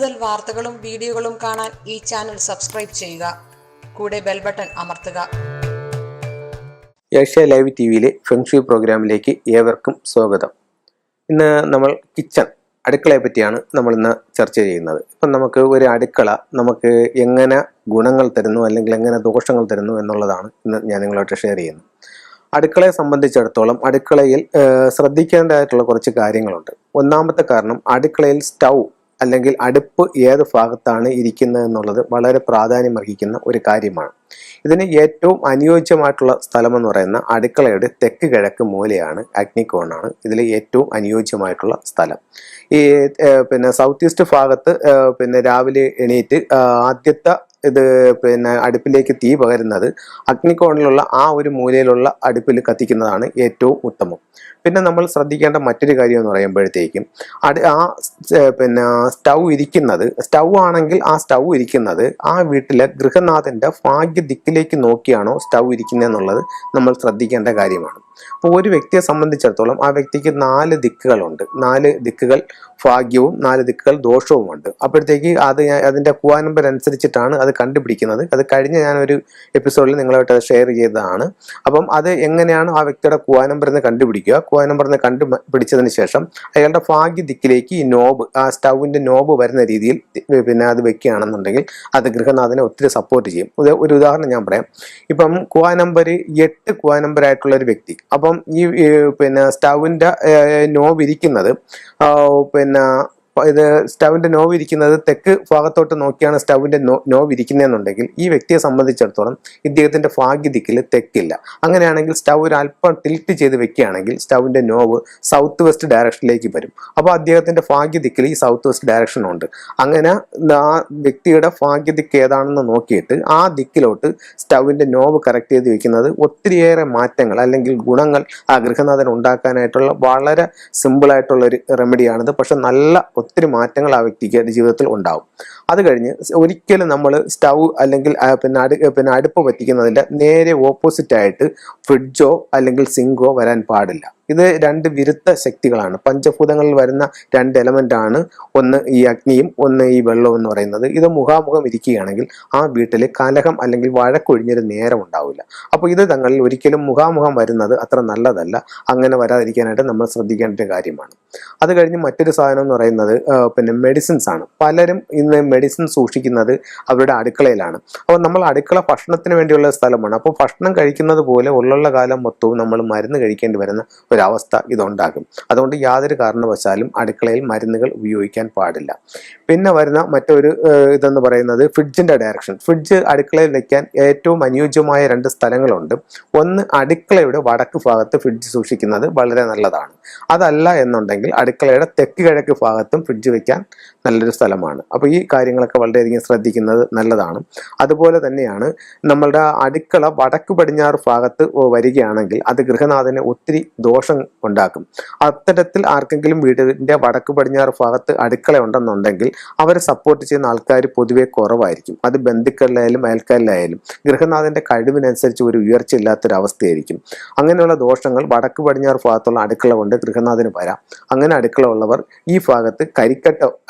കൂടുതൽ വാർത്തകളും വീഡിയോകളും കാണാൻ ഈ ചാനൽ സബ്സ്ക്രൈബ് ചെയ്യുക. കൂടെ ബെൽ ബട്ടൺ അമർത്തുക. ഏഷ്യ ലൈവ് ടിവിയിലെ ഫെങ്ഷുയി പ്രോഗ്രാമിലേക്ക് ഏവർക്കും സ്വാഗതം. ഇന്ന് നമ്മൾ അടുക്കളയെ പറ്റിയാണ് നമ്മൾ ഇന്ന് ചർച്ച ചെയ്യുന്നത്. ഇപ്പം നമുക്ക് ഒരു അടുക്കള നമുക്ക് എങ്ങനെ ഗുണങ്ങൾ തരുന്നു അല്ലെങ്കിൽ എങ്ങനെ ദോഷങ്ങൾ തരുന്നു എന്നുള്ളതാണ് ഇന്ന് ഞാൻ നിങ്ങളായിട്ട് ഷെയർ ചെയ്യുന്നത്. അടുക്കളയെ സംബന്ധിച്ചിടത്തോളം അടുക്കളയിൽ ശ്രദ്ധിക്കേണ്ടതായിട്ടുള്ള കുറച്ച് കാര്യങ്ങളുണ്ട്. ഒന്നാമത്തെ കാരണം, അടുക്കളയിൽ സ്റ്റൗ അല്ലെങ്കിൽ അടുപ്പ് ഏത് ഭാഗത്താണ് ഇരിക്കുന്നത് എന്നുള്ളത് വളരെ പ്രാധാന്യം അർഹിക്കുന്ന ഒരു കാര്യമാണ്. ഇതിന് ഏറ്റവും അനുയോജ്യമായിട്ടുള്ള സ്ഥലമെന്ന് പറയുന്ന അടുക്കളയുടെ തെക്ക് കിഴക്ക് മൂലയാണ്, അഗ്നികോണാണ് ഇതിൽ ഏറ്റവും അനുയോജ്യമായിട്ടുള്ള സ്ഥലം. ഈ സൗത്ത് ഈസ്റ്റ് ഭാഗത്ത് രാവിലെ എണീറ്റ് ആദ്യത്തെ അടുപ്പിലേക്ക് തീ പകരുന്നത് അഗ്നികോണിലുള്ള ആ ഒരു മൂലയിലുള്ള അടുപ്പിൽ കത്തിക്കുന്നതാണ് ഏറ്റവും ഉത്തമം. പിന്നെ നമ്മൾ ശ്രദ്ധിക്കേണ്ട മറ്റൊരു കാര്യം എന്ന് പറയുമ്പോഴത്തേക്കും സ്റ്റൗ ആണെങ്കിൽ ആ സ്റ്റൗ ഇരിക്കുന്നത് ആ വീട്ടിലെ ഗൃഹനാഥന്റെ ഭാഗ്യ ദിക്കിലേക്ക് നോക്കിയാണോ സ്റ്റൗ ഇരിക്കുന്നത് എന്നുള്ളത് നമ്മൾ ശ്രദ്ധിക്കേണ്ട കാര്യമാണ്. അപ്പോൾ ഒരു വ്യക്തിയെ സംബന്ധിച്ചിടത്തോളം ആ വ്യക്തിക്ക് 4 ദിക്കുകളുണ്ട്. 4 ദിക്കുകൾ ഭാഗ്യവും 4 ദിക്കുകൾ ദോഷവുമുണ്ട്. അപ്പോഴത്തേക്ക് അതിന്റെ കുവാ നമ്പർ അനുസരിച്ചിട്ടാണ് അത് കണ്ടുപിടിക്കുന്നത്. അത് കഴിഞ്ഞ ഞാനൊരു എപ്പിസോഡിൽ നിങ്ങളുമായിട്ട് അത് ഷെയർ ചെയ്തതാണ്. അപ്പം അത് എങ്ങനെയാണ് ആ വ്യക്തിയുടെ കുവാ നമ്പർ എന്ന് കണ്ടുപിടിക്കുക. കുവാ നമ്പർ എന്ന് കണ്ടുപിടിച്ചതിന് ശേഷം അയാളുടെ ഭാഗ്യ ദിക്കിലേക്ക് ഈ നോബ്, ആ സ്റ്റൗവിന്റെ നോബ് വരുന്ന രീതിയിൽ അത് വെക്കുകയാണെന്നുണ്ടെങ്കിൽ അത് ഗൃഹനാഥനെ ഒത്തിരി സപ്പോർട്ട് ചെയ്യും. ഒരു ഉദാഹരണം ഞാൻ പറയാം. ഇപ്പം കുവാ നമ്പർ 8 കുവാ നമ്പർ ആയിട്ടുള്ള ഒരു വ്യക്തി, അപ്പം ഈ സ്റ്റൗവിന്റെ നോബ് ഇരിക്കുന്നത് സ്റ്റൗവിന്റെ നോവ് ഇരിക്കുന്നത് തെക്ക് ഭാഗത്തോട്ട് നോക്കിയാണ് സ്റ്റൗവിന്റെ നോവ് ഇരിക്കുന്നതെന്നുണ്ടെങ്കിൽ ഈ വ്യക്തിയെ സംബന്ധിച്ചിടത്തോളം ഇദ്ദേഹത്തിന്റെ ഭാഗ്യ ദിക്കിൽ തെക്കില്ല. അങ്ങനെയാണെങ്കിൽ സ്റ്റൗ ഒരു അല്പം ടിൽറ്റ് ചെയ്ത് വെക്കുകയാണെങ്കിൽ സ്റ്റൗവിന്റെ നോവ് സൗത്ത് വെസ്റ്റ് ഡയറക്ഷനിലേക്ക് വരും. അപ്പോൾ അദ്ദേഹത്തിന്റെ ഭാഗ്യ ദിക്കിൽ ഈ സൗത്ത് വെസ്റ്റ് ഡയറക്ഷൻ ഉണ്ട്. അങ്ങനെ ആ വ്യക്തിയുടെ ഭാഗ്യ ദിക്ക് ഏതാണെന്ന് നോക്കിയിട്ട് ആ ദിക്കിലോട്ട് സ്റ്റൗവിന്റെ നോവ് കറക്റ്റ് ചെയ്ത് വെക്കുന്നത് ഒത്തിരിയേറെ മാറ്റങ്ങൾ അല്ലെങ്കിൽ ഗുണങ്ങൾ ആ ഗൃഹനാഥൻ ഉണ്ടാക്കാനായിട്ടുള്ള വളരെ സിമ്പിളായിട്ടുള്ള ഒരു റെമഡിയാണിത്. പക്ഷെ നല്ല ഒത്തിരി മാറ്റങ്ങൾ ആ വ്യക്തിക്ക് ജീവിതത്തിൽ ഉണ്ടാവും. അത് കഴിഞ്ഞ് ഒരിക്കലും നമ്മൾ സ്റ്റൗ അല്ലെങ്കിൽ അടുപ്പ് പറ്റിക്കുന്നതിന്റെ നേരെ ഓപ്പോസിറ്റ് ആയിട്ട് ഫ്രിഡ്ജോ അല്ലെങ്കിൽ സിങ്കോ വരാൻ പാടില്ല. ഇത് 2 വിരുദ്ധ ശക്തികളാണ്. പഞ്ചഭൂതങ്ങളിൽ വരുന്ന 2 എലമെന്റ് ആണ്. ഒന്ന് ഈ അഗ്നിയും ഒന്ന് ഈ വെള്ളവും എന്ന് പറയുന്നത്. ഇത് മുഖാമുഖം ഇരിക്കുകയാണെങ്കിൽ ആ വീട്ടിൽ കലഹം അല്ലെങ്കിൽ വഴക്കൊഴിഞ്ഞൊരു നേരം ഉണ്ടാവില്ല. അപ്പോൾ ഇത് തങ്ങളിൽ ഒരിക്കലും മുഖാമുഖം വരുന്നത് അത്ര നല്ലതല്ല. അങ്ങനെ വരാതിരിക്കാനായിട്ട് നമ്മൾ ശ്രദ്ധിക്കേണ്ട ഒരു കാര്യമാണ്. അത് കഴിഞ്ഞ് മറ്റൊരു സാധനം എന്ന് പറയുന്നത് മെഡിസിൻസ് ആണ്. പലരും ഇന്ന് മെഡിസിൻ സൂക്ഷിക്കുന്നത് അവരുടെ അടുക്കളയിലാണ്. അപ്പോൾ നമ്മൾ അടുക്കള ഭക്ഷണത്തിന് വേണ്ടിയുള്ള സ്ഥലമാണ്. അപ്പോൾ ഭക്ഷണം കഴിക്കുന്നത് പോലെ ഉള്ള കാലം മൊത്തവും നമ്മൾ മരുന്ന് കഴിക്കേണ്ടി വരുന്ന ഒരവസ്ഥ ഇതുണ്ടാകും. അതുകൊണ്ട് യാതൊരു കാരണവശാലും അടുക്കളയിൽ മരുന്നുകൾ ഉപയോഗിക്കാൻ പാടില്ല. പിന്നെ വരുന്ന മറ്റൊരു ഇതെന്ന് പറയുന്നത് ഫ്രിഡ്ജിന്റെ ഡയറക്ഷൻ. ഫ്രിഡ്ജ് അടുക്കളയിൽ വെക്കാൻ ഏറ്റവും അനുയോജ്യമായ 2 സ്ഥലങ്ങളുണ്ട്. ഒന്ന്, അടുക്കളയുടെ വടക്ക് ഭാഗത്ത് ഫ്രിഡ്ജ് സൂക്ഷിക്കുന്നത് വളരെ നല്ലതാണ്. അതല്ല എന്നുണ്ടെങ്കിൽ അടുക്കളയുടെ തെക്ക് കിഴക്ക് ഭാഗത്തും ഫ്രിഡ്ജ് വെക്കാൻ നല്ലൊരു സ്ഥലമാണ്. അപ്പോൾ ഈ കാര്യങ്ങളൊക്കെ വളരെയധികം ശ്രദ്ധിക്കുന്നത് നല്ലതാണ്. അതുപോലെ തന്നെയാണ് നമ്മളുടെ അടുക്കള വടക്ക് പടിഞ്ഞാറ് ഭാഗത്ത് വരികയാണെങ്കിൽ അത് ഗൃഹനാഥന് ഒത്തിരി ദോഷം ഉണ്ടാക്കും. അത്തരത്തിൽ ആർക്കെങ്കിലും വീടിന്റെ വടക്ക് പടിഞ്ഞാറ് ഭാഗത്ത് അടുക്കള ഉണ്ടെന്നുണ്ടെങ്കിൽ അവരെ സപ്പോർട്ട് ചെയ്യുന്ന ആൾക്കാർ പൊതുവെ കുറവായിരിക്കും. അത് ബന്ധുക്കളിലായാലും അയൽക്കാരിലായാലും ഗൃഹനാഥന്റെ കഴിവിനനുസരിച്ച് ഒരു ഉയർച്ച ഇല്ലാത്തൊരവസ്ഥയായിരിക്കും. അങ്ങനെയുള്ള ദോഷങ്ങൾ വടക്ക് പടിഞ്ഞാറ് ഭാഗത്തുള്ള അടുക്കള കൊണ്ട് ഗൃഹനാഥന് വരാം. അങ്ങനെ അടുക്കള ഉള്ളവർ ഈ ഭാഗത്ത്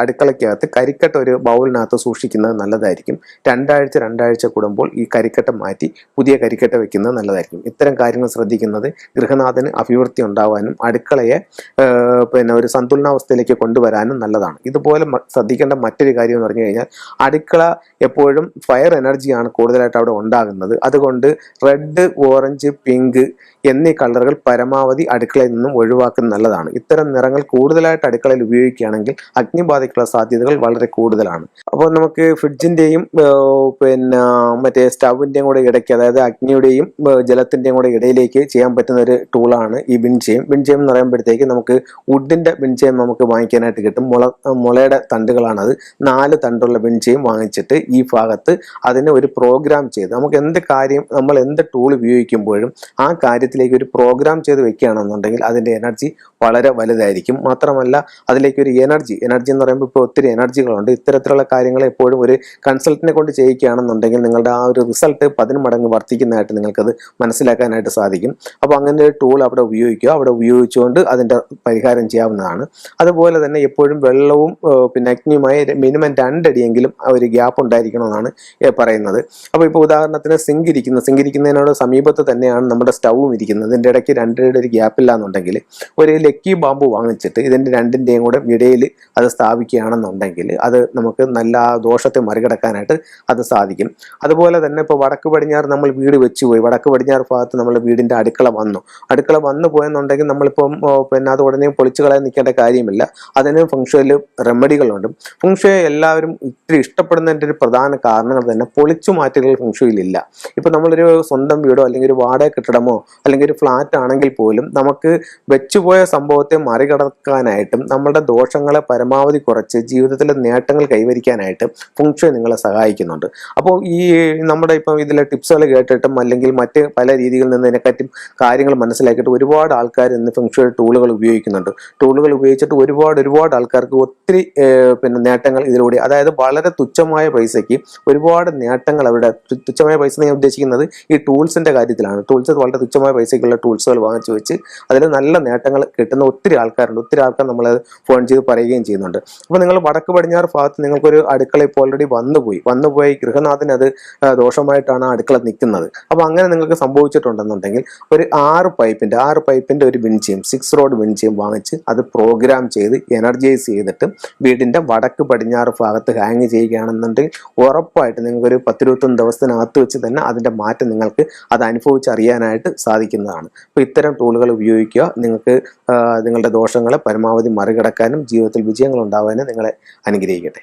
അടുക്കളയ്ക്കകത്ത് കരിക്കട്ട ഒരു ബൗളിനകത്ത് സൂക്ഷിക്കുന്നത് നല്ലതായിരിക്കും. 2 ആഴ്ച കൂടുമ്പോൾ ഈ കരിക്കട്ട മാറ്റി പുതിയ കരിക്കട്ട വെക്കുന്നത് നല്ലതായിരിക്കും. ഇത്തരം കാര്യങ്ങൾ ശ്രദ്ധിക്കുന്നത് ഗൃഹനാഥന് അഭിവൃദ്ധി ഉണ്ടാവാനും അടുക്കളയെ ഒരു സന്തുലനാവസ്ഥയിലേക്ക് കൊണ്ടുവരാനും നല്ലതാണ്. ഇതുപോലെ ശ്രദ്ധിക്കേണ്ട മറ്റൊരു കാര്യം എന്ന് പറഞ്ഞു കഴിഞ്ഞാൽ അടുക്കള എപ്പോഴും ഫയർ എനർജിയാണ് കൂടുതലായിട്ട് അവിടെ ഉണ്ടാകുന്നത്. അതുകൊണ്ട് റെഡ്, ഓറഞ്ച്, പിങ്ക് എന്നീ കളറുകൾ പരമാവധി അടുക്കളയിൽ നിന്നും ഒഴിവാക്കുന്നത് നല്ലതാണ്. ഇത്തരം നിറങ്ങൾ കൂടുതലായിട്ട് അടുക്കളയിൽ ഉപയോഗിക്കുകയാണെങ്കിൽ അഗ്നിബാധയ്ക്കുള്ള സാധ്യതകൾ വളരെ കൂടുതലാണ്. അപ്പോൾ നമുക്ക് ഫ്രിഡ്ജിന്റെയും മറ്റേ സ്റ്റൗവിന്റെയും കൂടെ ഇടയ്ക്ക്, അതായത് അഗ്നിയുടെയും ജലത്തിന്റെയും കൂടെ ഇടയിലേക്ക് ചെയ്യാൻ പറ്റുന്ന ഒരു ടൂളാണ് ഈ ബിൻചെയിം. ബിൻചെയിം എന്ന് പറയുമ്പോഴത്തേക്ക് നമുക്ക് വുഡിന്റെ ബിൻചെയിം നമുക്ക് വാങ്ങിക്കാനായിട്ട് കിട്ടും. മുളയുടെ തണ്ടുകളാണത്. 4 തണ്ടുള്ള ബിൻചെയിം വാങ്ങിച്ചിട്ട് ഈ ഭാഗത്ത് അതിന് ഒരു പ്രോഗ്രാം ചെയ്ത് നമുക്ക് നമ്മൾ എന്ത് ടൂൾ ഉപയോഗിക്കുമ്പോഴും ആ കാര്യത്തിലേക്ക് ഒരു പ്രോഗ്രാം ചെയ്ത് വെക്കുകയാണെന്നുണ്ടെങ്കിൽ അതിന്റെ എനർജി വളരെ വലുതായിരിക്കും. മാത്രമല്ല അതിലേക്ക് ഒരു എനർജി എന്ന് പറയുമ്പോൾ ഇപ്പോൾ ഒത്തിരി എനർജികളുണ്ട്. ഇത്തരത്തിലുള്ള കാര്യങ്ങൾ എപ്പോഴും ഒരു കൺസൾട്ടിനെ കൊണ്ട് ചെയ്യിക്കുകയാണെന്നുണ്ടെങ്കിൽ നിങ്ങളുടെ ആ ഒരു റിസൾട്ട് 10 മടങ്ങ് വർദ്ധിക്കുന്നതായിട്ട് നിങ്ങൾക്കത് മനസ്സിലാക്കാനായിട്ട് സാധിക്കും. അപ്പോൾ അങ്ങനെ ഒരു ടൂൾ അവിടെ ഉപയോഗിക്കുക. ഉപയോഗിക്കുക. അവിടെ ഉപയോഗിച്ചുകൊണ്ട് അതിൻ്റെ പരിഹാരം ചെയ്യാവുന്നതാണ്. അതുപോലെ തന്നെ എപ്പോഴും വെള്ളവും പിന്നെ അഗ്നിയുമായി മിനിമം 2 അടിയെങ്കിലും ഒരു ഗ്യാപ്പ് ഉണ്ടായിരിക്കണമെന്നാണ് പറയുന്നത്. അപ്പോൾ ഇപ്പോൾ ഉദാഹരണത്തിന് സിങ്ക് ഇരിക്കുന്നതിനോട് സമീപത്ത് തന്നെയാണ് നമ്മുടെ സ്റ്റൗവും ഇരിക്കുന്നത്. ഇതിൻ്റെ ഇടയ്ക്ക് 2 അടിയുടെ ഒരു ഗ്യാപ്പില്ല എന്നുണ്ടെങ്കിൽ ഒരു ലക്കി ബാമ്പു വാങ്ങിച്ചിട്ട് ഇതിൻ്റെ രണ്ടിൻ്റെയും കൂടെ ഇടയിൽ അത് സ്ഥാപിക്കുകയാണെന്നുണ്ടെങ്കിൽ അത് നമുക്ക് നല്ല ആ ദോഷത്തെ മറികടക്കാനായിട്ട് അത് സാധിക്കും. അതുപോലെ തന്നെ ഇപ്പോൾ വടക്ക് പടിഞ്ഞാറ് നമ്മൾ വീട് വെച്ചുപോയി, വടക്ക് പടിഞ്ഞാറ് ഭാഗത്ത് നമ്മൾ വീടിൻ്റെ അടുക്കള വന്നു പോയെന്നുണ്ടെങ്കിൽ നമ്മളിപ്പം പിന്നെ അത് ഉടനെ പൊളിച്ചു കളയാൻ നിൽക്കേണ്ട കാര്യമില്ല. അതിന് ഫംഗ്ഷനിൽ റെമഡികളുണ്ട്. ഫംഗ്ഷയെ എല്ലാവരും ഇത്തിരി ഇഷ്ടപ്പെടുന്നതിൻ്റെ ഒരു പ്രധാന കാരണങ്ങൾ തന്നെ പൊളിച്ചു മാറ്റലുകൾ ഫംഗ്ഷയിലില്ല. ഇപ്പം നമ്മളൊരു സ്വന്തം വീടോ അല്ലെങ്കിൽ ഒരു വാടക കെട്ടിടമോ അല്ലെങ്കിൽ ഒരു ഫ്ലാറ്റ് ആണെങ്കിൽ പോലും നമുക്ക് വെച്ചുപോയ സംഭവത്തെ മറികടക്കാനായിട്ടും നമ്മളുടെ ദോഷങ്ങളെ പരമാവധി കുറച്ച് ജീവിതത്തിലെ നേട്ടങ്ങൾ കൈവരിക്കാനായിട്ട് ഫംഗ്ഷൻ നിങ്ങളെ സഹായിക്കുന്നുണ്ട്. അപ്പോൾ ഈ നമ്മുടെ ഇപ്പം ഇതിലെ ടിപ്സുകൾ കേട്ടിട്ടും അല്ലെങ്കിൽ മറ്റ് പല രീതികളിൽ നിന്ന് ഇതിനെക്കാറ്റും കാര്യങ്ങൾ മനസ്സിലാക്കിയിട്ട് ഒരുപാട് ആൾക്കാർ ഇന്ന് ഫംഗ്ഷൻ ടൂളുകൾ ഉപയോഗിക്കുന്നുണ്ട്. ടൂളുകൾ ഉപയോഗിച്ചിട്ട് ഒരുപാട് ആൾക്കാർക്ക് ഒത്തിരി പിന്നെ നേട്ടങ്ങൾ ഇതിലൂടെ, അതായത് വളരെ തുച്ഛമായ പൈസയ്ക്ക് ഒരുപാട് നേട്ടങ്ങൾ അവരുടെ, തുച്ഛമായ പൈസ ഞാൻ ഉദ്ദേശിക്കുന്നത് ഈ ടൂൾസിൻ്റെ കാര്യത്തിലാണ്. ടൂൾസ് വളരെ തുച്ഛമായ പൈസയ്ക്കുള്ള ടൂൾസുകൾ വാങ്ങിച്ചു വെച്ച് അതിൽ നല്ല നേട്ടങ്ങൾ കിട്ടുന്ന ഒത്തിരി ആൾക്കാരുണ്ട്. ഒത്തിരി ആൾക്കാർ നമ്മളത് ഫോൺ ചെയ്ത് പറയുകയും ചെയ്യുന്നുണ്ട്. അപ്പോൾ നിങ്ങൾ വടക്ക് പടിഞ്ഞാറ് ഭാഗത്ത് നിങ്ങൾക്കൊരു അടുക്കള ഇപ്പോൾ ഓൾറെഡി വന്നുപോയി ഗൃഹനാഥന് അത് ദോഷമായിട്ടാണ് ആ അടുക്കള നിൽക്കുന്നത്. അപ്പോൾ അങ്ങനെ നിങ്ങൾക്ക് സംഭവിച്ചിട്ടുണ്ടെന്നുണ്ടെങ്കിൽ ഒരു 6 പൈപ്പിൻ്റെ ഒരു വിൻചെയിം 6 റോഡ് വിൻചെയിം വാങ്ങിച്ച് അത് പ്രോഗ്രാം ചെയ്ത് എനർജൈസ് ചെയ്തിട്ട് വീടിൻ്റെ വടക്ക് പടിഞ്ഞാറ് ഭാഗത്ത് ഹാങ് ചെയ്യുകയാണെന്നുണ്ടെങ്കിൽ ഉറപ്പായിട്ട് നിങ്ങൾക്കൊരു 10-21 ദിവസത്തിനകത്ത് വെച്ച് തന്നെ അതിൻ്റെ മാറ്റം നിങ്ങൾക്ക് അത് അനുഭവിച്ചറിയാനായിട്ട് സാധിക്കുന്നതാണ്. അപ്പോൾ ഇത്തരം ടൂളുകൾ ഉപയോഗിക്കുക. നിങ്ങൾക്ക് നിങ്ങളുടെ ദോഷങ്ങളെ പരമാവധി മറികടക്കാനും ജീവിതത്തിൽ വിജയങ്ങൾ ഉണ്ടാവാനും നിങ്ങളെ അനുഗ്രഹിക്കട്ടെ.